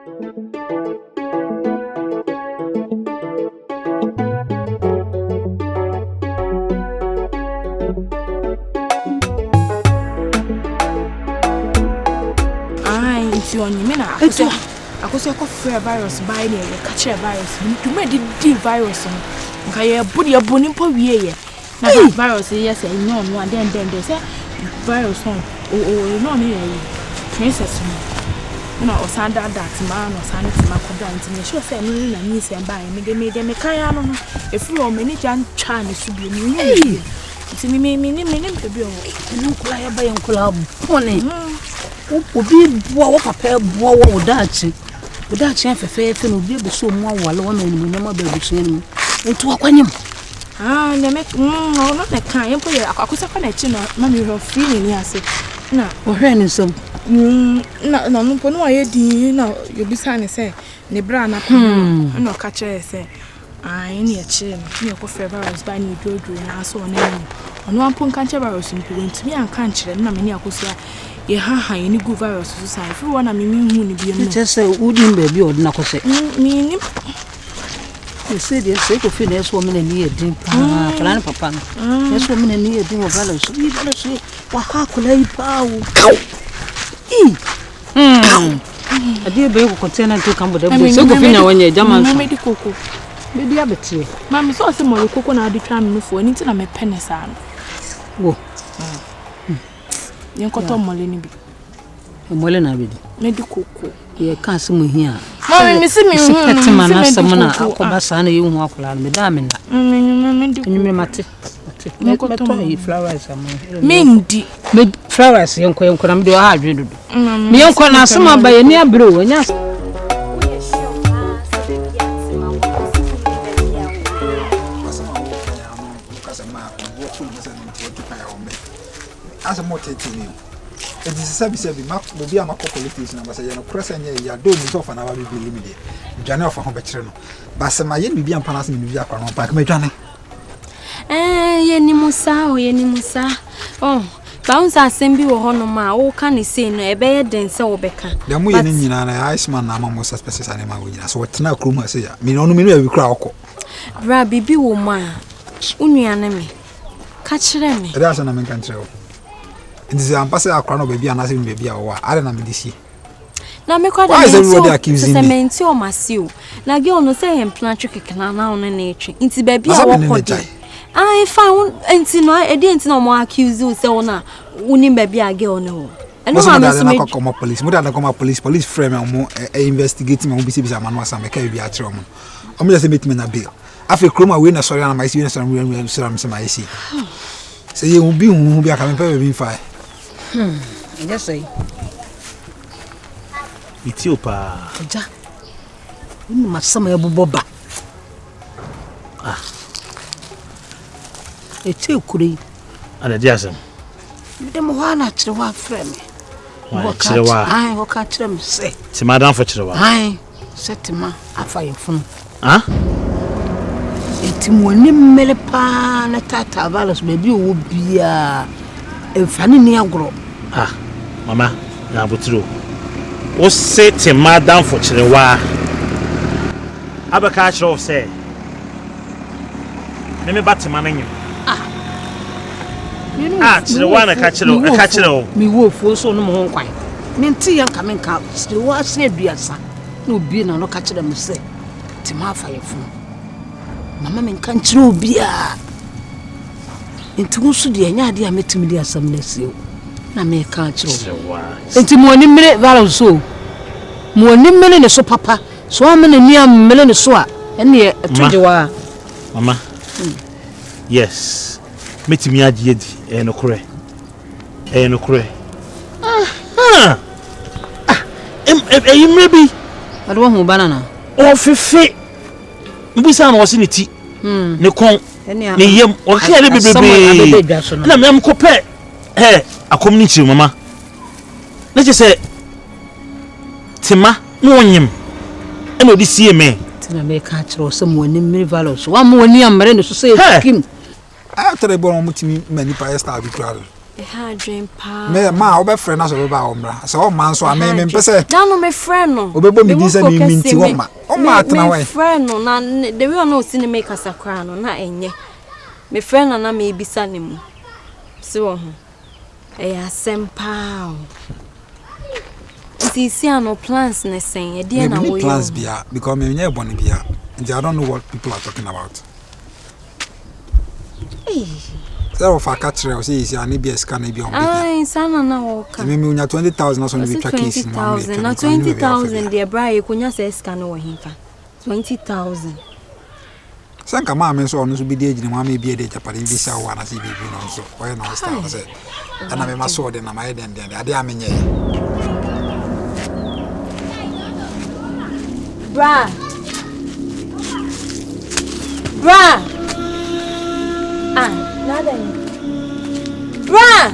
I could say virus by the catch a virus. You made the virus. Okay, put your bonnie for ye. Now, virus, yes, and no one, then they say virus on. Oh, no, princess. No, or Sandra that man or Sandra Macodant, and she said, no, niece and buy me, they made them a cayano. If you are many Chinese to be me. See me, to be a new player by Uncle Pony. Obi wo papa bo wo dachi udachi afefe no bi so mo wale wo menu no ma ba busu enu ntu akwanyem na me no na kan yempo ye akosa kwa na chi no ma me ro free ni ase na wo hwe ni so na no mpo no aye din na yobisa ne se ne bra na na ka che se ai ni e chi ni ko fe virus ba ni dodo na so na ni ono ampo kan che virus mpo ntimi an kan kire na me ni akosa ye ha any go virus so say if one am me hu ni bi no just say udin baby od na ko say me ni you say dey say ko fi na so me na ni edin pa plan papa no so me na ni edin o virus so ni virus wa ha ko lai pa o adi be ko container to kan boda bo so ko fi na wanya jama so me di koko be di abetire mami so say mo koko na adi twa me fo ni ti na me penesa no wo Yankoto mole ni bi. Mole na bi di. Medical ko. Ye kan se mo hia. Mami mi se mi hu. Peti mana asem na akoba sa na ye hu akola me da me na. Medical. Nyime mate. Yankoto yi flowers am. Mendi. Me flowers yanko na me do ha adwe dodo. Me yanko na asem aba ye ni abre o nya. As a motive me. It is a service will be a collective number say no crescent ya do me off an hour be limited. Jana for Humbetreno. But some my yen be an panas in Via Park me Johnny. Ye Musa. Oh, bounce assembly or honoma, all can say no a bed and so becca. The more in Iceman, I'm almost a special animal with us. What now, Kruma say? Me no me we crowd. Rabbi be woman. Unyanemi. Catch them. That's an American trail. It is an ambassador of Crown baby and asking baby or I don't know this. Now, me quite a accusing me. Or Massio. Now, you no say him plant chicken now on nature. Into baby, I found and I didn't know more accuse you so now. Unim baby, I go no. And I'm come police. What are come police frame and more investigating and be a man was some carry a trauma. I'm just a bit in a bill. After Chroma win a sorry on my students and real some I see. Say you will be a coming paper fire. I just say it's you, pa. You must summer boba. It's you, Kuri. And a jazzum. Them one at the one friend. I will catch them say. To Madame for Chihuahua. I said to ma, I fire phone. It's money melepa na tata valos baby will be a funny near grow. Mama, now but true. O say to Madame for Chihuahua. Abacatch say. Let me bat to manning you. Chihuahua catch it. Me wolf also no more quite. Minty and coming cows. The was said be a son. No being no catch them say. Tima fire phone. Mama men kan chiro bia enti so de anya de ametimi de asam na sio na me kan chiro enti mo ni mere valo so mo ni mere ne so papa so am na ni am mere ne so a ene etojewa mama yes metimi agye di no kore maybe I don't want banana o fefe mbisa na wose ne ti ne kon ne yem o ka ne bebebe na me am kope akomni mama na je se tima no onyem e no di sie me tina me ka kire so mo ni mi valos wa mo ni amre no so se kim after the born mutimi mani pa esta bi kral dream pa. Me ma obe friend na so be ba omra. So o man so me pese. Da no me friend no. Obebo me di say me minti wo ma. O ma atena wan. Me friend no na the way no see me kasa kra no na enye. Me friend na me ebisa ne mu. Si wo ho. Asem pa. See no plans na say e dey na wo. Plans bia because me nya born bia. And I don't know what people are talking about. So if I catch her, say is an EBS can be on. Ah, sana na woka. Me unya 20,000 na so be track case. 20,000 na 20,000 dey bra e kunya say scan wo hinfa. 20,000. Sanka ma me so no so be dey gine ma me be dey japade be sa wa na say be no so. Why no start say. Ana me ma so dey na my den ade amenye. Bra. Nada aí. Bra!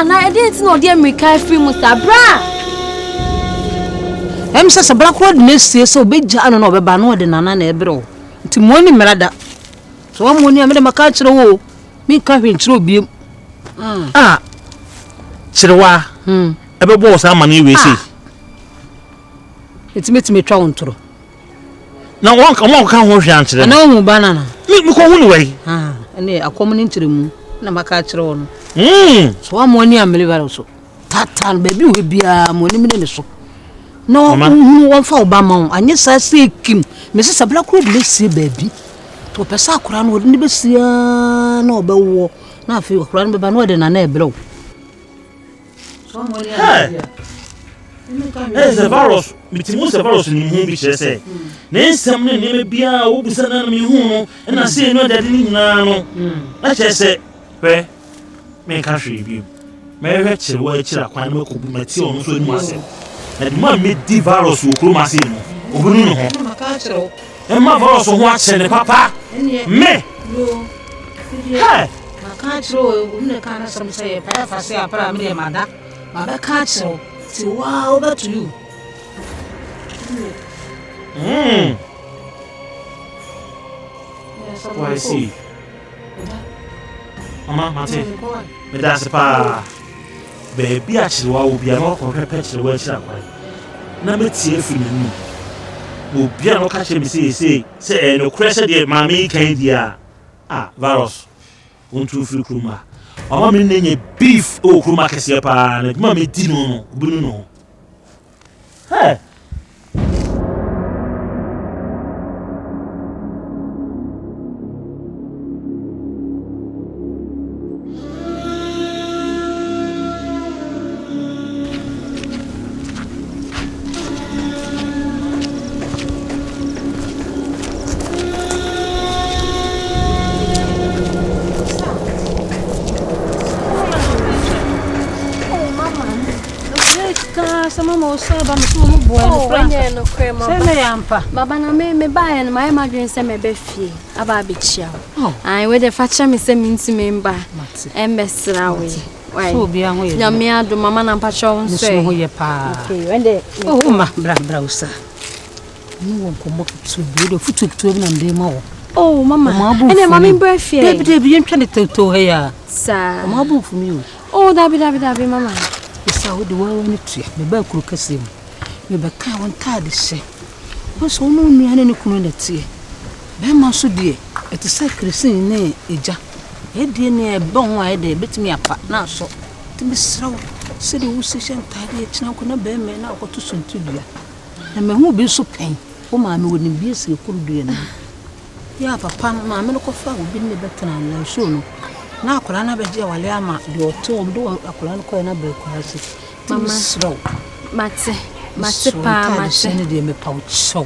Na I didn't know the American free musta bra. Say black road next so be jano no be ba no de nana na ebro. Nti moni merada. So wa moni amede maka kire wo. Mi ka hwe kire obiem. Chirewa. Ebe bo sa mane we sei. Etime twa wontoro. Na won ka ho hwe ankyere. Na wo banana. Mi ko hu ni wai. Ene akom ni nkire mu na maka kire wo no. So wa moni amele ba so. Tatan baby we bia moni me ne so. No won fa obama anye sa sekim. Me se black road le sie baby. To pesa akura no de be sia na obewo. Na afi akura no be ba no de na na ebro. So moni amele. The virus, mitimu the virus ni hu bi chese. Na ensem ne ne bia wo busa na me hu no, na se no dade ni nyina no. Na chese, pe me ka hwe bi. Me hwe chire wo akira kwan me ko bu mati ono so ni asem. Na di ma me di virus wo kro ma se no. Obunu no ho. Ma ka chire wo. E ma virus ho ache ne papa. Me. Hey. Ma ka chire wo, ne ka na sam se pa fa se apara me de mada. Ma be ka chire wo. Wow, over to you. Why see? Mama, Mate. Me that's pa. Baby actually wa obi an ko pepe chire wa chira kwai. Na me tie fi ni. Obi an ka che me say no crash de mama kan dia. Virus. Untu free kruma. Mama me nenye beef o kruma kese pa na mama me di no bunu no. Hey. Baba na me buy and my imagine say me be fie aba be chia. I we dey facha me say me nti me mba. Mesra we. So bia ho ye. Na me ado mama na mpacha won so. So ho ye pa. Okay, when dey ma bra usa. No won ko mo to bi do futu bi na ndey ma wo. Oh mama. Ene mama mba fie. Debi yen twa de to he ya. Sa. Ma bu fu mi o. Oh dabi mama. Isa wo de wa wani tua. Me ba kuru kasem. Me ba ka won ta de hye. So no nuane ne kunu na tie be ma so die eti sa krisin ne eja e die ne e bon wa e de betimi apa na so ti bisraw se de wusi shen tade e tina ko na be me na ko to suntu dua na me hu bi so pen o ma me woni bi esi kuru dua na ya papa ma me ko fa obi ne betana na so no na akora na be je wale ama de o to do akora no ko na be ko hasi mama sraw Mate pa mate ne de me pa ucho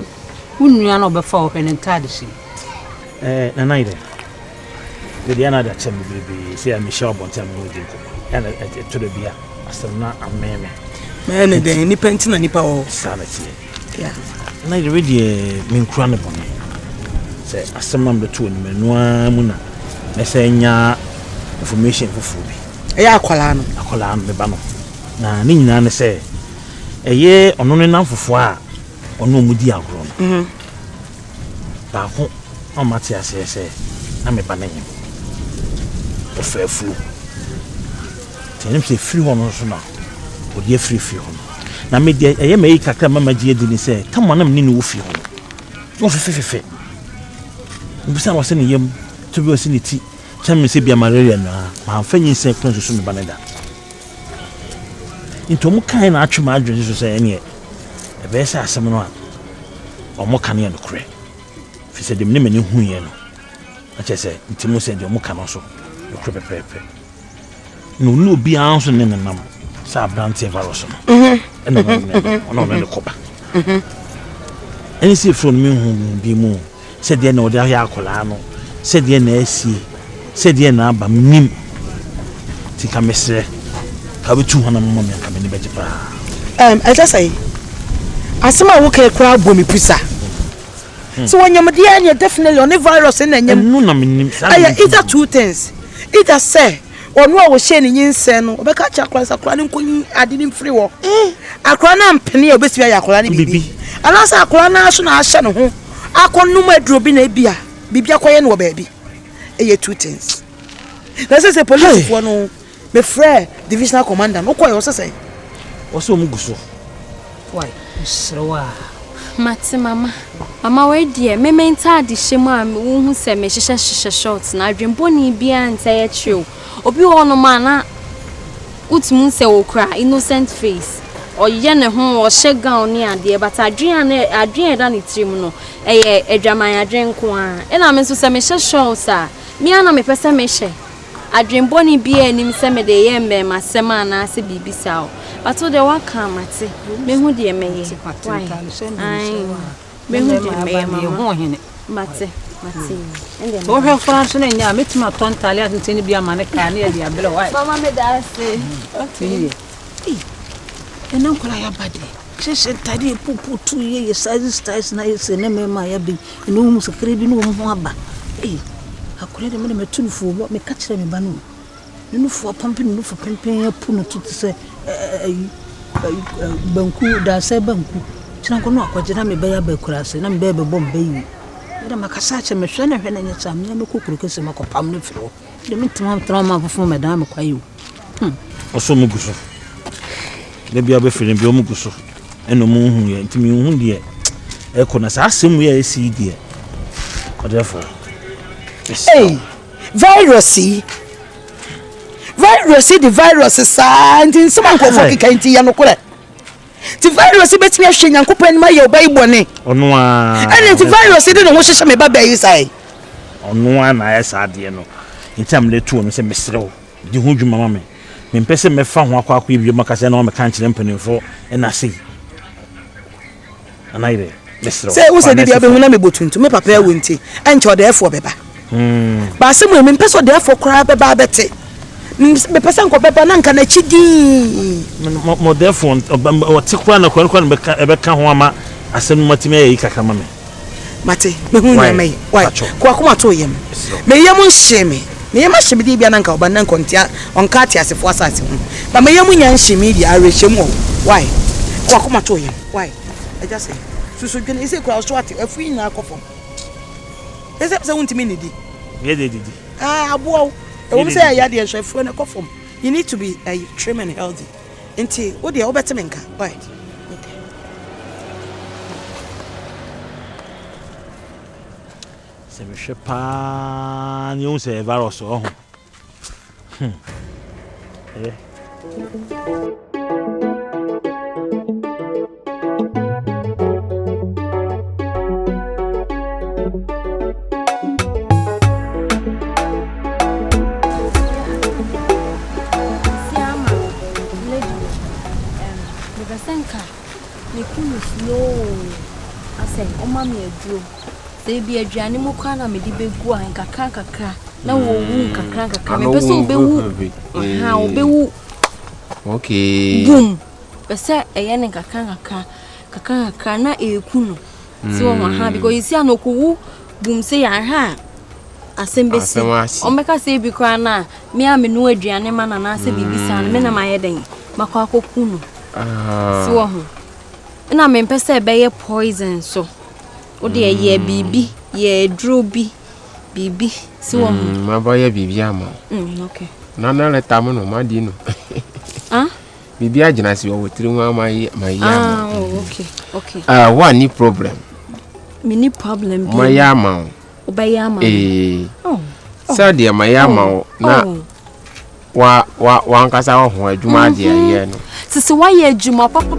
unua na obefa o hwene ntade shi na naide de dia na da chem bebe se am sure bon tem no din ko yana to de bia asem na ameme me ne de ni penti na nipa o sana tie ya naide ready me nkura ne bon se asem na mbeto ni menua mu na me se nya information fufu bi akwala no me ba no na ni nyina ne se eye ono ne namfofo a ono mudi agro no ba ho o mate asese na me ba na nyem ɔfa afuro tenem sɛ firi hɔ no so na ɔde afiri firi hɔ no na me de ɛyɛ ma yi kakra mama gye adi ni sɛ kama na me ne wo firi hɔ no ɔfefefefe mbisa wɔ sɛ ne yam to bi wɔ sɛ ne ti kyɛ me sɛ bia malaria no ma amfa nyinsɛ kora nsusu me ba ne da nti ɔmo kae na atwe ma adwene so sɛ ɛneɛ ɛbɛyɛ sɛ asɛm no a ɔmo ka ne yɛ nokorɛ fi sɛ dem ne m'ani huiɛ no akyɛ sɛ nti mu sɛ deɛ ɔmo ka no so nokorɛ pɛpɛɛpɛ na ɔne obiara nso ne nenam sɛ aberanteɛ virus no ɛna ɔno ne kɔba ɛne sɛ ɛfiri no mehu bi mu sɛdeɛ na ɔde ayɛ akɔlaa no sɛdeɛ na asie sɛdeɛ na aba menim nti ka mesrɛ ka bɛtu hɔ na mama me anka m'ani bɛgye paa ɛsɛ sɛ asɛm a woka koraa bɔ me pusa so wɔnyamdeɛ anyɛ definitely ɔne virus na nyam no na menim ɛyɛ either two things either sɛ ɔno a wɔhyɛ ne nyinsɛ no ɔbɛka kyɛ akora sɛ akora ne nkɔnyi ade ne mfiri wɔ akora no ampene a ɔbɛsi ayɛ akora ne biribi anaasɛ akora no aso na ahyɛ ne ho akɔnom aduro bi na ebia biribi akɔyɛ no wɔ baabi ɛyɛ two things na sɛ policefoɔ no mefrɛ divisional commander no kɔyɛ ɔsɛ sɛ ɔsɛ ɔmo gu so why srewa mate mama we dear me menta de hyem a wo hu sɛ me hyehyɛ shorts na adwemboni bia nta yɛ kyerɛw obi wɔ no ma na utumu sɛ wo kra innocent face ɔyɛ ne ho ɔhyɛ gown ne ade but adwen da ne tirim no ɛyɛ adwaman adwen nko a ɛna me nso sɛ me hyɛ shorts a me ana me pɛ sɛ me hyɛ adwemboni bia anim sɛ me de yɛ mbɛ masɛm ana sɛ bibi saw but wo de waka mate me hu de me yɛ why ai me hu de me yɛ mama mate so hwe France na nya metima ton tale atente ne bia ma ne ka ne ya dia bele why mama me da se okay ena nkola ya bade hye tade pupu tu ye size styles na ye se ne me ma ya bi eno mu sakre bi no ho aba akore de me metu nufu me ka kire me ba no nufu pampi nufu pempen ya pu no tutu se banku da se banku kina ko no akwagye me ba ya ba kura se na me ba bom ba yi ida makasa che me hwe na hwe na nya sam nya me kokuru kese makopam no firo de me trauma fofo me da me kwayo oso mu guso de bia be firi bi o mu guso eno mu hu ye ntimi hu de e ko na sa asem ye esi de therefore hey virus the virus sa ntin sama ko fo kika nti ya no kore ti virus betimi ahwe nyankopani ma ye obai bone ono a ene ti virus de no ho hyehye me baba yi sai ono a na ya sa de no ntam le tu o me se mesrew di hu dwuma ma me mpese me fa ho akwa akwa bi makase na o me kan kire mpanimfo ena sei anaire mesrew se wo se di abehu na me botuntu me papa ewo nti enche o de efo beba ba se mo me mpese o de efo kra beba bete me pese nko beba na nka na chidi mo de efo o te kra na kwa na be ka ho ama asem matime yi kaka ma me mate me hu na me why kwa kuma to yem me yem nhye me yem ahye me di bia na nka oba na nkontia onka ati asefo asase hu ba me yem nya nhye me di arehye mu why kwa kuma to yem why I just say susu dwene ise kwa so ati afu ina akofo ese se wuntimi ni di ye de abo e wo say ya de enso afu na akofo you need to be trim and healthy enti wo de wo beteme nka why se me hwe pa ni o se virus o ho Mami aduro se bi aduane mu kwa na me di begu an kakra na wo wu kakra me pese obewu ha obewu okay boom pese eye ne kakra na ekunu si wo ha because isi anoku boom se ya ha asembesi o meka se bi kwa na me a me no aduane ma na se bibisa me na maye den makwa kokunu si wo ho na me pese be ye poison so o de ye bibi ye dro bi Bibi, si wo. Maboye bibi ama. Okay. Nana leta mo no ma di no. Ah? Bibi agina si wo tiri nwa ma ya. Okay. What ni problem? Me ni problem bi. Ma ya ma. Obeyama. So dia ma ya ma na wa nkasa ho adwuma dia ye no. Sisi wa ye adwuma papa.